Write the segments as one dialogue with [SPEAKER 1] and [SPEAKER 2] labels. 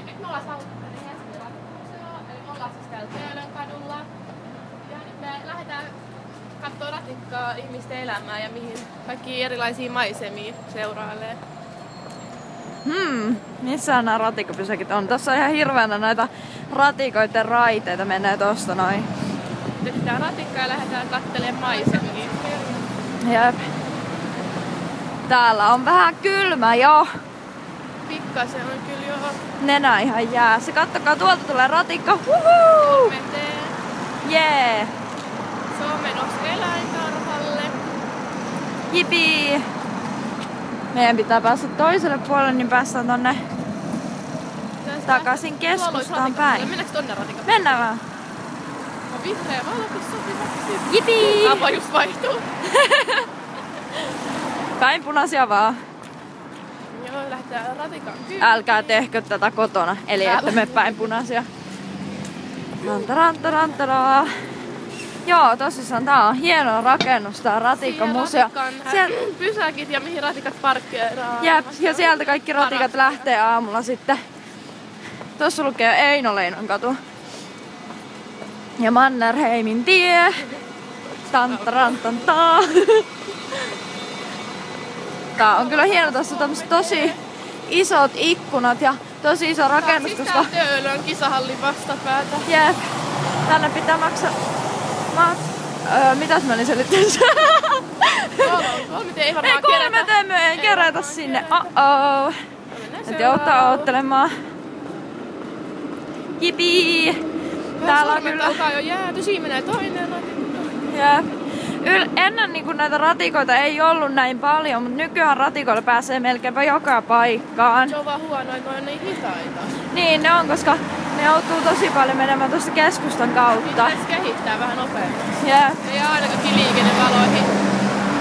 [SPEAKER 1] nyt me ollaan saavuttu Helsingin ratikkamuseoon, eli me ollaan siis täällä Töölön kadulla. Ja nyt me lähdetään kattoo ratikkaa ihmisten elämää ja mihin kaikki erilaisia maisemia seurailee.
[SPEAKER 2] Missä nämä ratikkapysäkit on? Tossa on ihan hirveänä näitä ratikoiden raiteita menee tosta noin.
[SPEAKER 1] Otetaan ratikkaa ja lähdetään kattelemaan maisemia.
[SPEAKER 2] Jep. Täällä on vähän kylmä jo.
[SPEAKER 1] Pikkasen on kyllä jo.
[SPEAKER 2] Nenä ihan jäässä. Kattokaa, tuolta tulee ratikka. Huhuu! Jee!
[SPEAKER 1] Se on menossa eläintarhalle.
[SPEAKER 2] Jipii! Meidän pitää päästä toiselle puolelle, niin päästään tonne takaisin keskustaan päin.
[SPEAKER 1] Mennäänkö tonne ratikalle?
[SPEAKER 2] Mennään vaan.
[SPEAKER 1] On vihreä valokin sopivaksi.
[SPEAKER 2] Jipii!
[SPEAKER 1] Tapa just vaihtuu.
[SPEAKER 2] Päin punaisia vaan.
[SPEAKER 1] Joo, lähdetään ratikan kyytiin.
[SPEAKER 2] Älkää tehkö tätä kotona, eli ette me päin punaisia. Rantarantarantaraa. Joo, tosissaan tää on hieno rakennus, tää ratikkamuseo.
[SPEAKER 1] Siellä pysäkit ja mihin ratikat parkkeeraa.
[SPEAKER 2] Jep, ja sieltä kaikki ratikat lähtee aamulla sitten. Tossa lukee Eino-Leinon katu. Ja Mannerheimin tie. Tantarantantaa. Tää on kyllä hieno, tässä on tämmöset tosi isot ikkunat ja tosi iso rakennus,
[SPEAKER 1] koska...
[SPEAKER 2] koska...
[SPEAKER 1] Tää on Töölön kisahallin vastapäätä.
[SPEAKER 2] Jep. Tänne pitää maksaa... mitäs mä olin selittänyt?
[SPEAKER 1] Ei varmaan
[SPEAKER 2] kerätä. Me ei kerätä sinne. Oh-oh. Et joutaa oottelemaan. Jipii! Täällä on kyllä...
[SPEAKER 1] Alkaa jo jääty, siinä menee toinen ratikka.
[SPEAKER 2] Jep. Ennen niin näitä ratikoita ei ollut näin paljon, mutta nykyään ratikoilla pääsee melkeinpä joka paikkaan.
[SPEAKER 1] Se on vaan huono, että ne on niin hitaita.
[SPEAKER 2] Niin ne on, koska ne joutuu tosi paljon menemään tuosta keskustan kautta.
[SPEAKER 1] Pitäisi kehittää vähän nopeammin.
[SPEAKER 2] Jep.
[SPEAKER 1] Ei aina kaikki liikennevaloihin.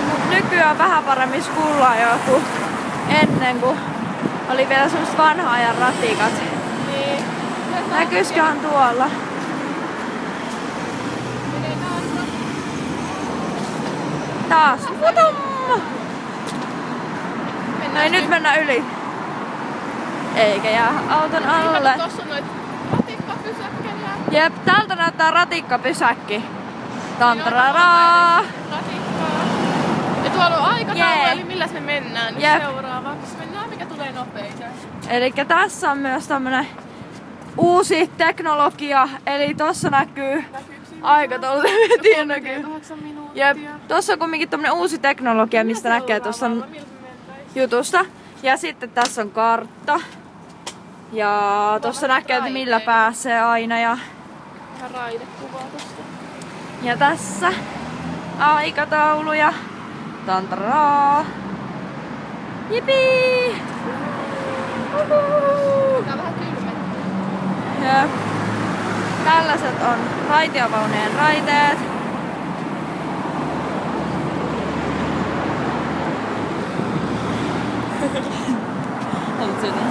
[SPEAKER 2] Mut nykyään vähän paremmin skullaa jo kuin ennen, kun oli vielä semmoset vanhan ajan ratikat.
[SPEAKER 1] Niin.
[SPEAKER 2] Näkyisiköhän tuolla? Taas. Vutum! Ei nyt mennä yli. Eikä jää auton alle.
[SPEAKER 1] Tossa on noit ratikkapysäkkejä.
[SPEAKER 2] Jep, täältä näyttää ratikkapysäkki. Tantararaa!
[SPEAKER 1] Ratikkaa. Ja tuolla on aikataulu, eli milläs me mennään nyt seuraavaksi. Mennään mikä tulee nopeiten.
[SPEAKER 2] Elikkä tässä on myös tämmönen uusi teknologia, eli tossa näkyy aikataulu.
[SPEAKER 1] Näkyy. 8 minuuttia.
[SPEAKER 2] Jep, tossa on kumminkin tämmönen uusi teknologia, mistä näkee tuossa jutusta. Ja sitten tässä on kartta. Ja tossa näkee, että millä pääsee aina. Ja
[SPEAKER 1] vähän raidekuvaa tosta.
[SPEAKER 2] Ja tässä aikataulu ja tantaraa. Jipii!
[SPEAKER 1] Tää on vähän kylmä.
[SPEAKER 2] Jep. Tällaiset on raitiovaunujen raiteet. Haluatko sinne?